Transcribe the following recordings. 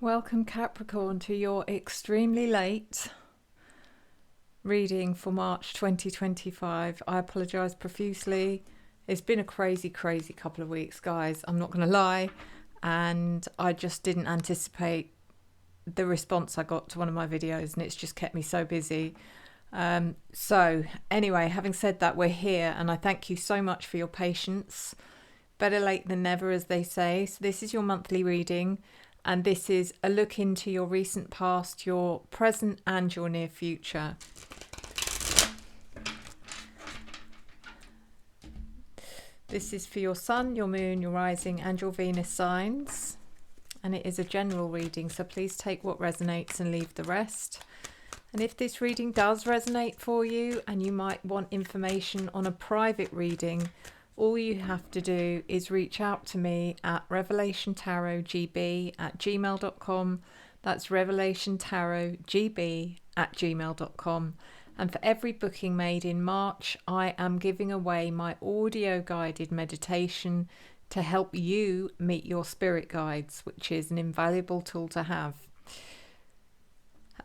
Welcome Capricorn to your extremely late reading for March 2025. I apologise profusely. It's been a crazy couple of weeks, guys. I'm not going to lie. And I just didn't anticipate the response I got to one of my videos, and it's just kept me so busy. So anyway, having said that, we're here, and I thank you so much for your patience. Better late than never, as they say. So this is your monthly reading. And this is a look into your recent past, your present and your near future. This is for your sun, your moon, your rising and your Venus signs. And it is a general reading, so please take what resonates and leave the rest. And if this reading does resonate for you and you might want information on a private reading, all you have to do is reach out to me at revelationtarotgb@gmail.com. That's revelationtarotgb@gmail.com. And for every booking made in March, I am giving away my audio guided meditation to help you meet your spirit guides, which is an invaluable tool to have.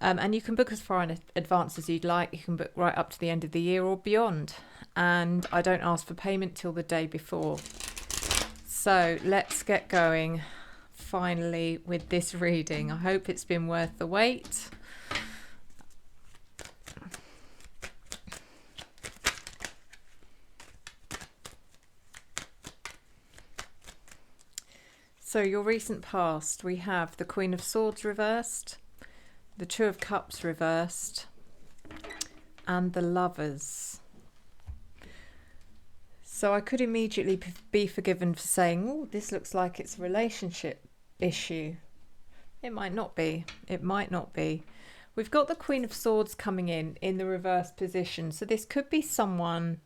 And you can book as far in advance as you'd like. You can book right up to the end of the year or beyond. And I don't ask for payment till the day before. So let's get going finally with this reading. I hope it's been worth the wait. So your recent past, we have the Queen of Swords reversed, the Two of Cups reversed, and the Lovers. So I could immediately be forgiven for saying, oh, this looks like it's a relationship issue. It might not be. It might not be. We've got the Queen of Swords coming in the reverse position. So this could be someone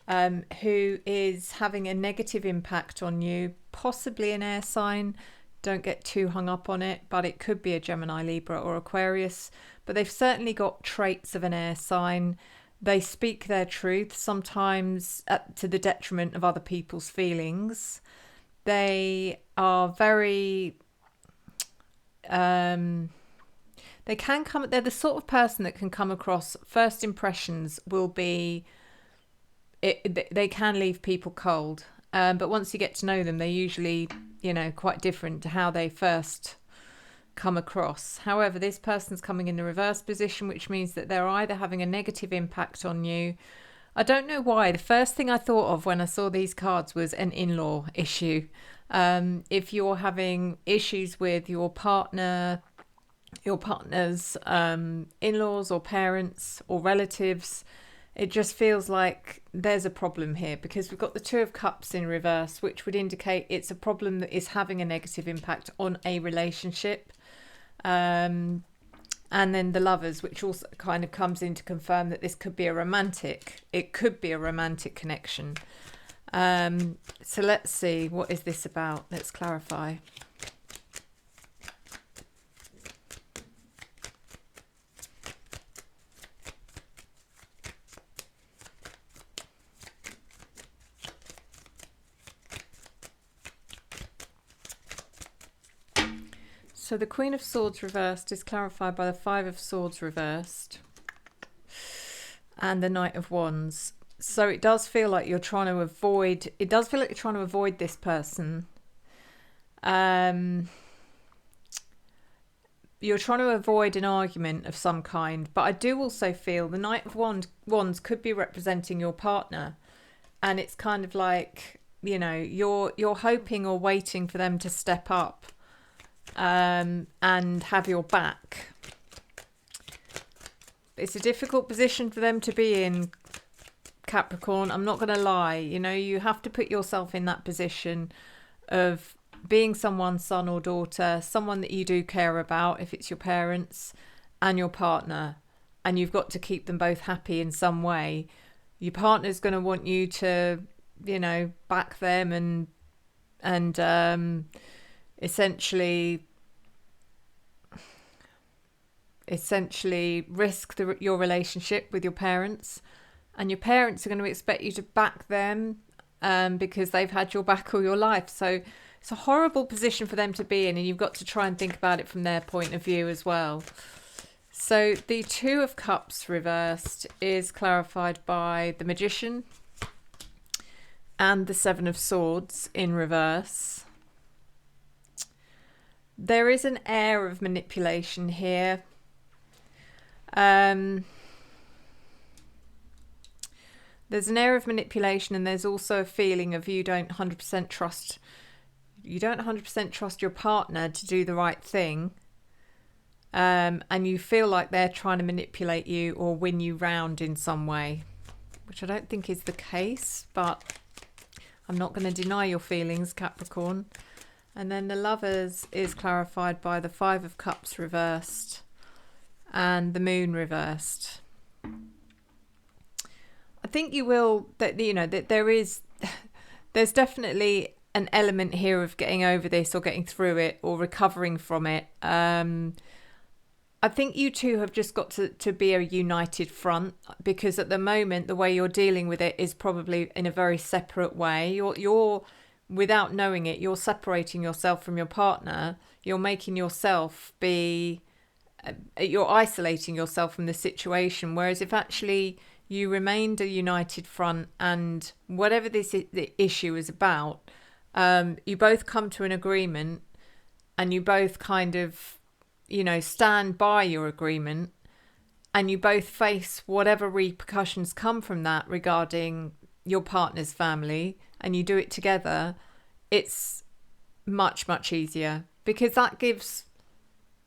who is having a negative impact on you, possibly an air sign. Don't get too hung up on it, but it could be a Gemini, Libra or Aquarius. But they've certainly got traits of an air sign. They speak their truth, sometimes to the detriment of other people's feelings. They are very... they're the sort of person that can come across, first impressions will be... they can leave people cold. But once you get to know them, they're usually, quite different to how they first come across. However, this person's coming in the reverse position, which means that they're either having a negative impact on you. I don't know why. The first thing I thought of when I saw these cards was an in-law issue. If you're having issues with your partner's in-laws or parents or relatives, it just feels like there's a problem here, because we've got the Two of Cups in reverse, which would indicate it's a problem that is having a negative impact on a relationship. And then the Lovers, which also kind of comes in to confirm that this could be a romantic connection. So let's see, what is this about? Let's clarify. So the Queen of Swords reversed is clarified by the Five of Swords reversed and the Knight of Wands. So it does feel like you're trying to avoid, this person. You're trying to avoid an argument of some kind. But I do also feel the Knight of Wands could be representing your partner. And it's kind of like, you're hoping or waiting for them to step up and have your back. It's a difficult position for them to be in, Capricorn. I'm not going to lie. You have to put yourself in that position of being someone's son or daughter, someone that you do care about, if it's your parents and your partner, and you've got to keep them both happy in some way. Your partner's going to want you to, back them and essentially risk your relationship with your parents, and your parents are going to expect you to back them because they've had your back all your life. So It's a horrible position for them to be in, and you've got to try and think about it from their point of view as well. So the Two of Cups reversed is clarified by the Magician and the Seven of Swords in reverse. There is an air of manipulation here. There's an air of manipulation, and there's also a feeling of you don't 100% trust your partner to do the right thing. And you feel like they're trying to manipulate you or win you round in some way, which I don't think is the case, but I'm not going to deny your feelings, Capricorn. And then the Lovers is clarified by the Five of Cups reversed and the Moon reversed. I think you will, that there's definitely an element here of getting over this or getting through it or recovering from it. I think you two have just got to be a united front, because at the moment the way you're dealing with it is probably in a very separate way. You're without knowing it, you're separating yourself from your partner. You're making yourself you're isolating yourself from the situation. Whereas if actually you remained a united front, and whatever the issue is about, you both come to an agreement, and you both kind of, stand by your agreement, and you both face whatever repercussions come from that regarding your partner's family, and you do it together, it's much, much easier, because that gives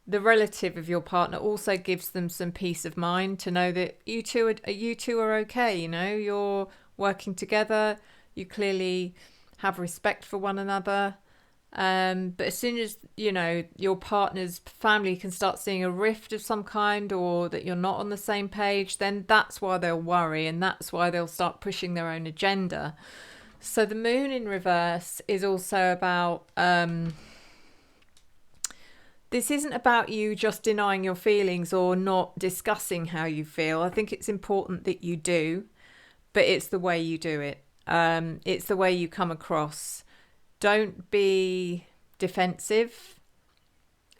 the relative of your partner, also gives them some peace of mind to know that you two are okay. You're working together, you clearly have respect for one another. But as soon as, your partner's family can start seeing a rift of some kind, or that you're not on the same page, then that's why they'll worry, and that's why they'll start pushing their own agenda. So the Moon in reverse is also about, this isn't about you just denying your feelings or not discussing how you feel. I think it's important that you do, but it's the way you do it. It's the way you come across. Don't be defensive,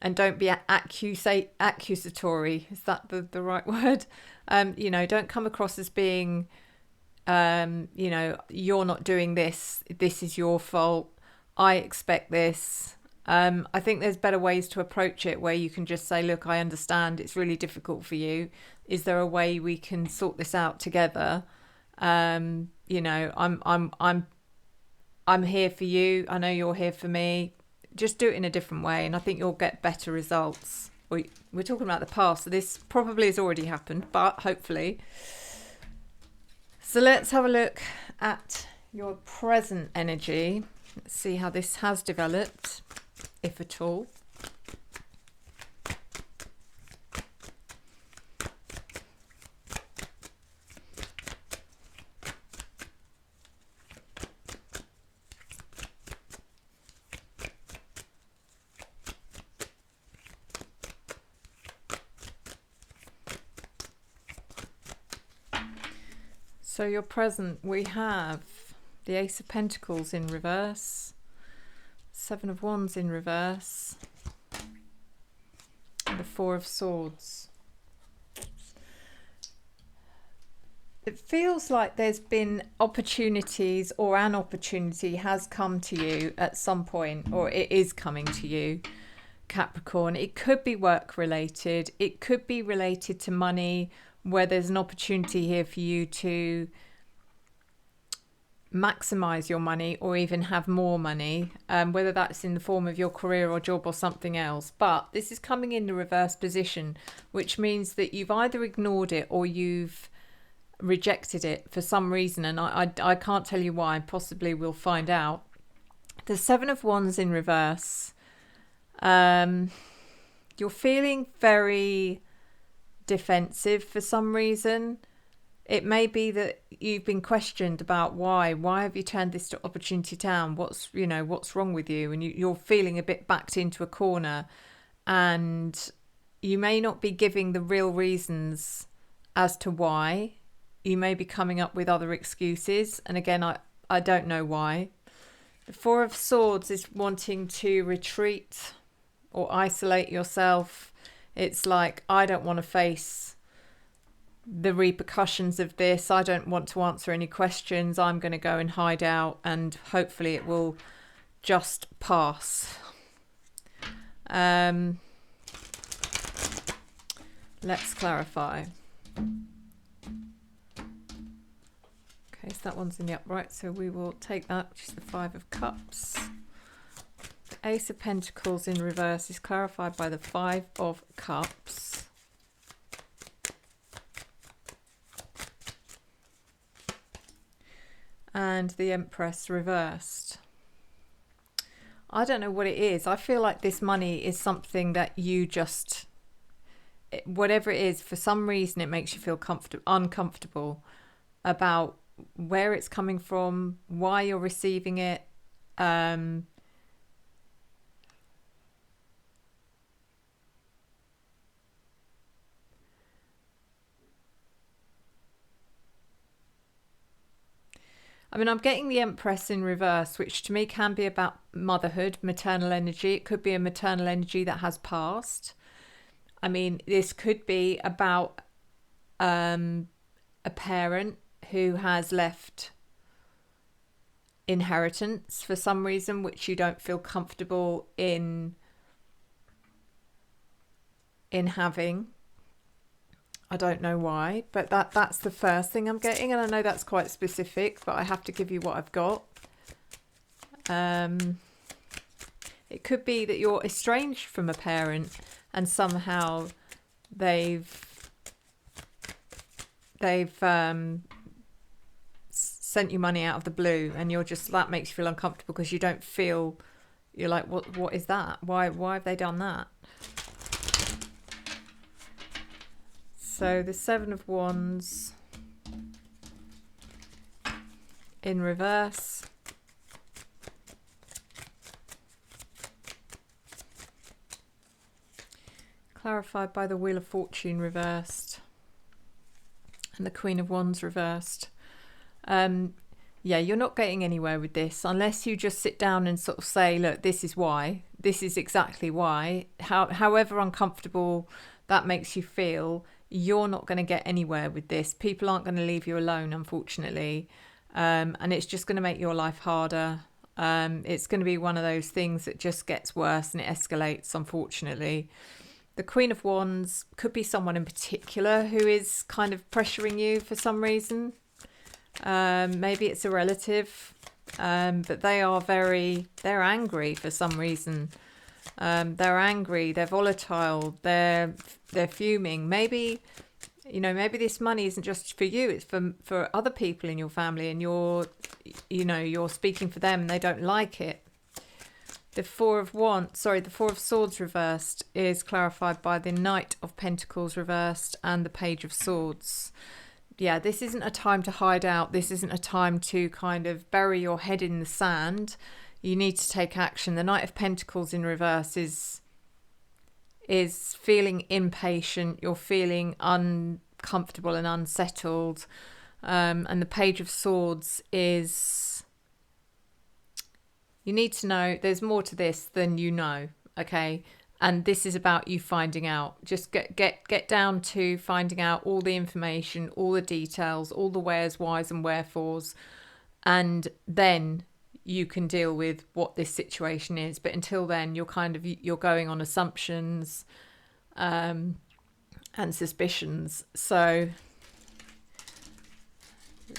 and don't be accusatory. Is that the right word? Don't come across as being, you're not doing this. This is your fault. I expect this. I think there's better ways to approach it, where you can just say, look, I understand it's really difficult for you. Is there a way we can sort this out together? I'm here for you. I know you're here for me. Just do it in a different way, and I think you'll get better results. We're talking about the past, so this probably has already happened, but hopefully. So let's have a look at your present energy. Let's see how this has developed, if at all. So your present, we have the Ace of Pentacles in reverse, Seven of Wands in reverse, and the Four of Swords. It feels like there's been opportunities, or an opportunity has come to you at some point, or it is coming to you, Capricorn. It could be work related. It could be related to money, where there's an opportunity here for you to maximize your money or even have more money, whether that's in the form of your career or job or something else. But this is coming in the reverse position, which means that you've either ignored it or you've rejected it for some reason, and I can't tell you why. Possibly we'll find out. The Seven of Wands in reverse, you're feeling very defensive for some reason. It may be that you've been questioned about why have you turned this opportunity down, what's wrong with you, and you're feeling a bit backed into a corner, and you may not be giving the real reasons as to why. You may be coming up with other excuses, and again, I don't know why. The Four of Swords is wanting to retreat or isolate yourself. It's like, I don't want to face the repercussions of this. I don't want to answer any questions. I'm going to go and hide out, and hopefully it will just pass. Let's clarify. Okay, so that one's in the upright, so we will take that, which is the Five of Cups. The Ace of Pentacles in reverse is clarified by the Five of Cups. And the Empress reversed. I don't know what it is. I feel like this money is something that you just, whatever it is, for some reason it makes you feel uncomfortable about where it's coming from, why you're receiving it. I mean, I'm getting the Empress in reverse, which to me can be about motherhood, maternal energy. It could be a maternal energy that has passed. I mean, this could be about a parent who has left inheritance for some reason, which you don't feel comfortable in having. I don't know why, but that's the first thing I'm getting, and I know that's quite specific, but I have to give you what I've got. It could be that you're estranged from a parent and somehow they've sent you money out of the blue, and you're just, that makes you feel uncomfortable because you don't feel, you're like, what is that? Why have they done that? So the Seven of Wands in reverse. Clarified by the Wheel of Fortune reversed. And the Queen of Wands reversed. Yeah, you're not getting anywhere with this unless you just sit down and sort of say, look, this is why. This is exactly why. However uncomfortable that makes you feel, you're not going to get anywhere with this. People aren't going to leave you alone, unfortunately. And it's just going to make your life harder. It's going to be one of those things that just gets worse and it escalates, unfortunately. The Queen of Wands could be someone in particular who is kind of pressuring you for some reason. Maybe it's a relative, but they're angry for some reason. They're angry, they're volatile, they're fuming. Maybe this money isn't just for you, it's for other people in your family, and you're speaking for them and they don't like it. The Four of Swords reversed is clarified by the Knight of Pentacles reversed and the Page of Swords. Yeah, this isn't a time to hide out. This isn't a time to kind of bury your head in the sand. You need to take action. The Knight of Pentacles in reverse is feeling impatient. You're feeling uncomfortable and unsettled. And the Page of Swords is, you need to know there's more to this than you know, okay? And this is about you finding out. Just get down to finding out all the information, all the details, all the wheres, whys and wherefores, and then you can deal with what this situation is. But until then, you're going on assumptions and suspicions. So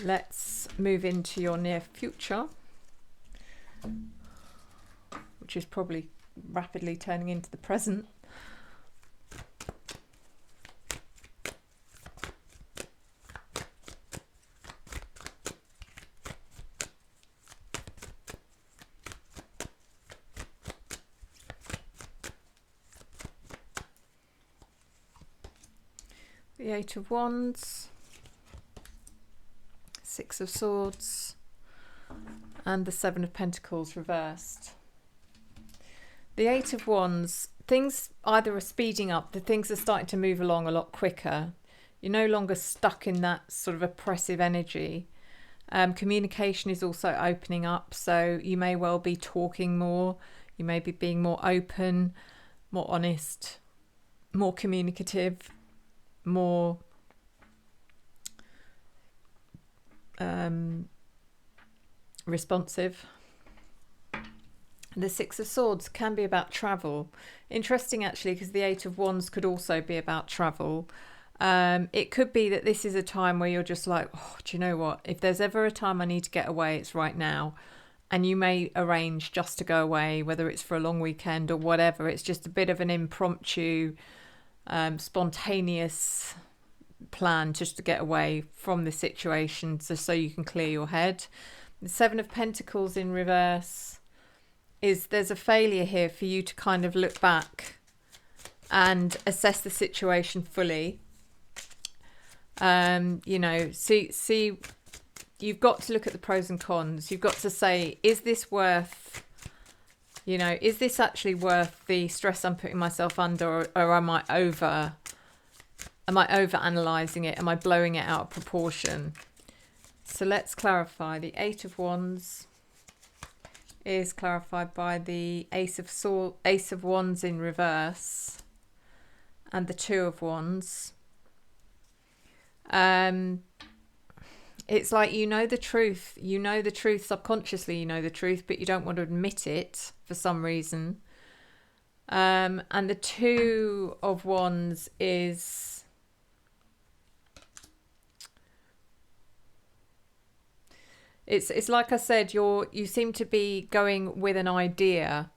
let's move into your near future, which is probably rapidly turning into the present. The Eight of Wands, Six of Swords, and the Seven of Pentacles reversed. The Eight of Wands, things either are speeding up, the things are starting to move along a lot quicker. You're no longer stuck in that sort of oppressive energy. Communication is also opening up, so you may well be talking more. You may be being more open, more honest, more communicative, more responsive. The Six of Swords can be about travel. Interesting, actually, because the Eight of Wands could also be about travel. It could be that this is a time where you're just like, oh, do you know what? If there's ever a time I need to get away, it's right now. And you may arrange just to go away, whether it's for a long weekend or whatever. It's just a bit of an impromptu, spontaneous plan just to get away from the situation, just so you can clear your head. The Seven of Pentacles in reverse is there's a failure here for you to kind of look back and assess the situation fully. You know, see, you've got to look at the pros and cons. You've got to say, is this worth, you know, is this actually worth the stress I'm putting myself under, or am I over analyzing it? Am I blowing it out of proportion? So let's clarify. The Eight of Wands is clarified by the Ace of Wands in reverse and the Two of Wands. It's like you know the truth subconsciously, you know the truth, but you don't want to admit it for some reason. And the Two of Wands is it's like I said, you seem to be going with an idea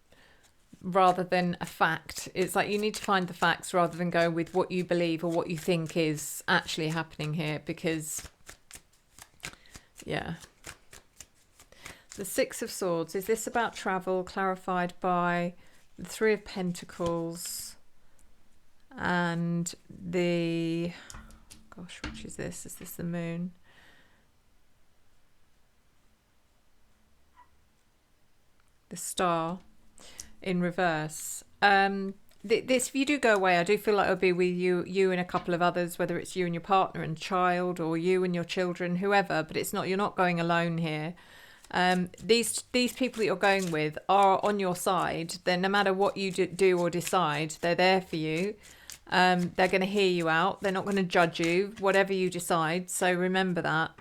rather than a fact. It's like you need to find the facts rather than go with what you believe or what you think is actually happening here, because yeah. The Six of Swords, is this about travel? Clarified by the Three of Pentacles and the, gosh, which is this? Is this the Moon? The Star in reverse. This, if you do go away, I do feel like it'll be with you and a couple of others, whether it's you and your partner and child, or you and your children, whoever. But it's not, you're not going alone here. These people that you're going with are on your side. Then no matter what you do or decide, they're there for you. They're going to hear you out. They're not going to judge you, whatever you decide. So remember that.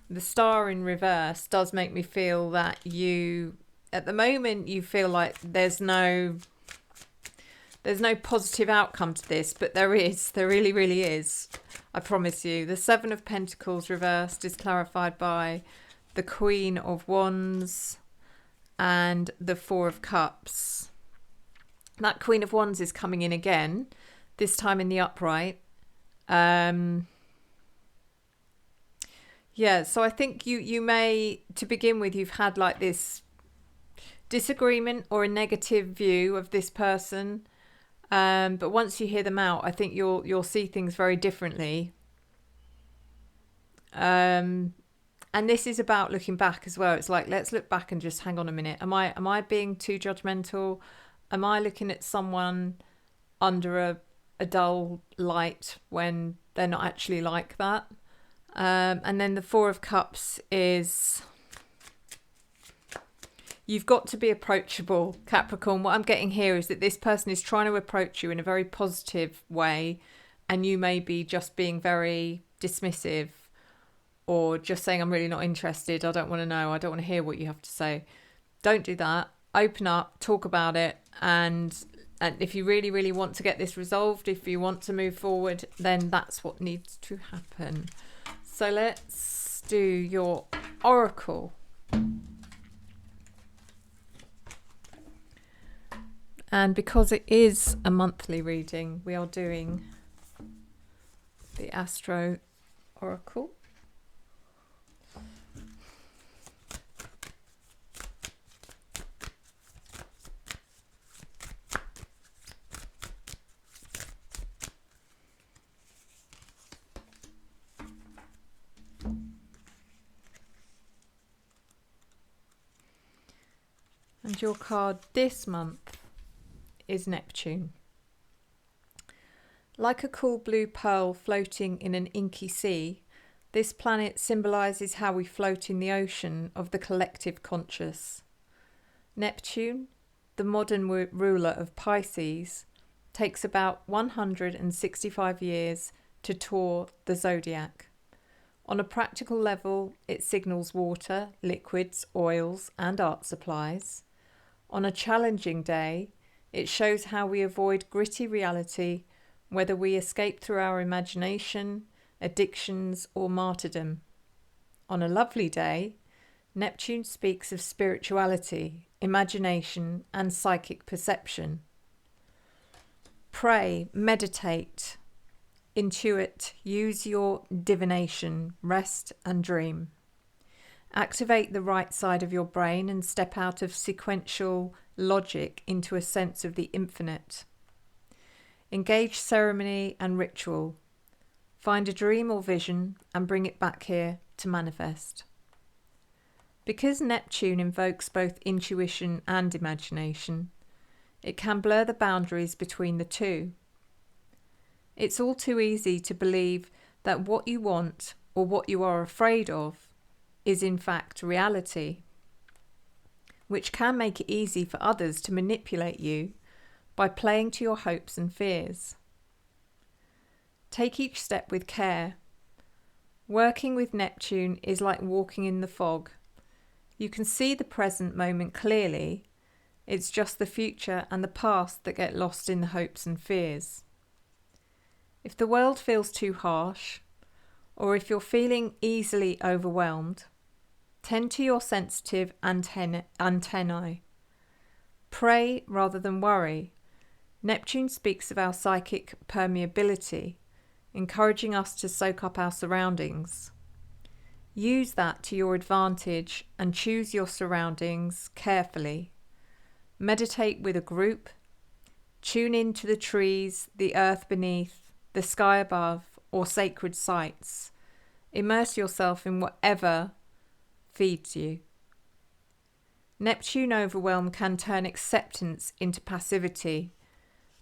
The Star in reverse does make me feel that you, at the moment, you feel like there's no positive outcome to this, but there is. There really, really is. I promise you. The Seven of Pentacles reversed is clarified by the Queen of Wands and the Four of Cups. That Queen of Wands is coming in again, this time in the upright. Yeah, so I think you may, to begin with, you've had like this disagreement or a negative view of this person. But once you hear them out, I think you'll see things very differently. And this is about looking back as well. It's like, let's look back and just hang on a minute. Am I being too judgmental? Am I looking at someone under a dull light when they're not actually like that? And then the Four of Cups is, you've got to be approachable, Capricorn. What I'm getting here is that this person is trying to approach you in a very positive way, and you may be just being very dismissive or just saying, I'm really not interested. I don't want to know. I don't want to hear what you have to say. Don't do that. Open up, talk about it. And if you really, really want to get this resolved, if you want to move forward, then that's what needs to happen. So let's do your oracle. And because it is a monthly reading, we are doing the Astro Oracle. And your card this month is Neptune. Like a cool blue pearl floating in an inky sea, This planet symbolises how we float in the ocean of the collective conscious. Neptune, the modern ruler of Pisces, takes about 165 years to tour the zodiac. On a practical level, it signals water, liquids, oils, and art supplies. On a challenging day, it shows how we avoid gritty reality, whether we escape through our imagination, addictions, or martyrdom. On a lovely day, Neptune speaks of spirituality, imagination, and psychic perception. Pray, meditate, intuit, use your divination, rest and dream. Activate the right side of your brain and step out of sequential logic into a sense of the infinite. Engage ceremony and ritual. Find a dream or vision and bring it back here to manifest. Because Neptune invokes both intuition and imagination, it can blur the boundaries between the two. It's all too easy to believe that what you want or what you are afraid of is in fact reality, which can make it easy for others to manipulate you by playing to your hopes and fears. Take each step with care. Working with Neptune is like walking in the fog. You can see the present moment clearly. It's just the future and the past that get lost in the hopes and fears. If the world feels too harsh, or if you're feeling easily overwhelmed, tend to your sensitive antennae. Pray rather than worry. Neptune speaks of our psychic permeability, encouraging us to soak up our surroundings. Use that to your advantage and choose your surroundings carefully. Meditate with a group. Tune in to the trees, the earth beneath, the sky above, or sacred sites. Immerse yourself in whatever feeds you. Neptune overwhelm can turn acceptance into passivity,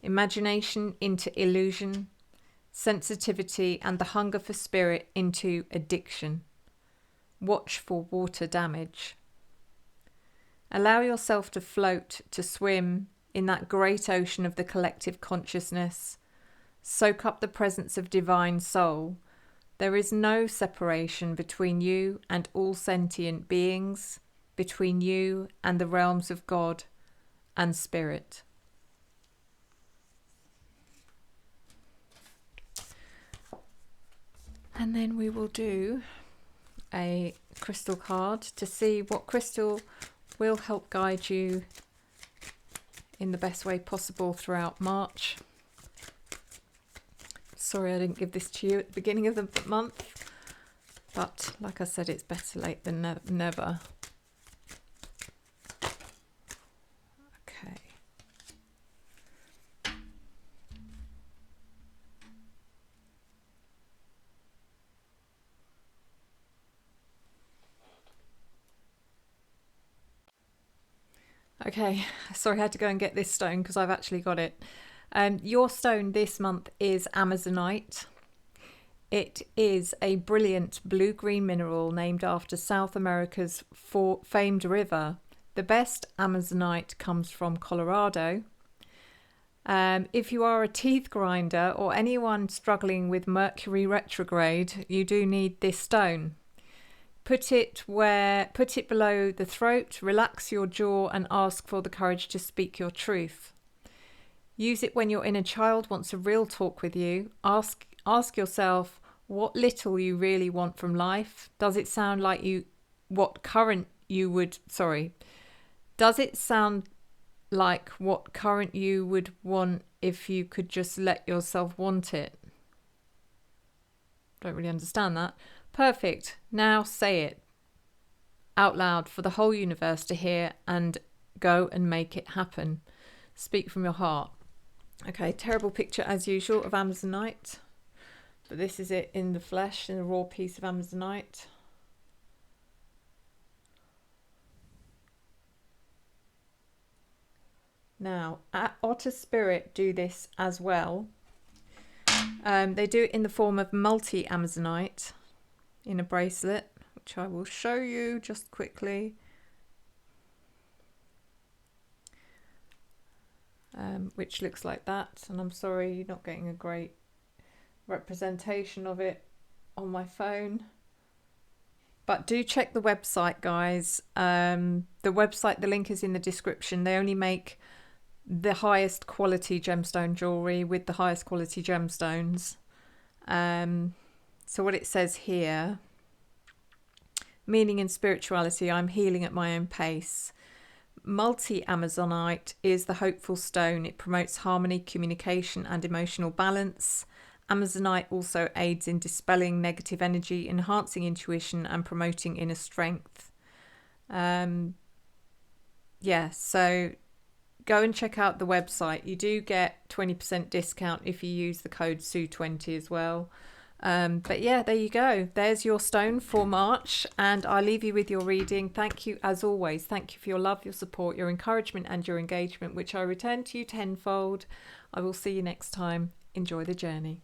imagination into illusion, sensitivity and the hunger for spirit into addiction. Watch for water damage. Allow yourself to float, to swim in that great ocean of the collective consciousness. Soak up the presence of divine soul. There is no separation between you and all sentient beings, between you and the realms of God and spirit. And then we will do a crystal card to see what crystal will help guide you in the best way possible throughout March. Sorry I didn't give this to you at the beginning of the month, but like I said, it's better late than never. Okay. Okay, sorry I had to go and get this stone because I've actually got it. Your stone this month is Amazonite. It is a brilliant blue-green mineral named after South America's famed river. The best Amazonite comes from Colorado. If you are a teeth grinder or anyone struggling with Mercury retrograde, you do need this stone. Put it below the throat, relax your jaw and ask for the courage to speak your truth. Use it when your inner child wants a real talk with you. Ask yourself what little you really want from life. Does it sound like what current you would want if you could just let yourself want it? Don't really understand that. Perfect. Now say it out loud for the whole universe to hear and go and make it happen. Speak from your heart. Okay, terrible picture as usual of Amazonite. But this is it in the flesh, in a raw piece of Amazonite. Now, Otter Spirit do this as well. They do it in the form of multi-Amazonite. in a bracelet, which I will show you just quickly. Which looks like that, and I'm sorry you're not getting a great representation of it on my phone, but do check the website, guys. The website, the link is in the description. They only make the highest quality gemstone jewelry with the highest quality gemstones. So what it says here: meaning in spirituality, I'm healing at my own pace. Multi-Amazonite is the hopeful stone. It promotes harmony, communication, and emotional balance. Amazonite also aids in dispelling negative energy, enhancing intuition, and promoting inner strength. Yeah, so go and check out the website. You do get 20% discount if you use the code SUE20 as well. But yeah, there you go. There's your stone for March, and I leave you with your reading. Thank you, as always. Thank you for your love, your support, your encouragement, and your engagement, which I return to you tenfold. I will see you next time. Enjoy the journey.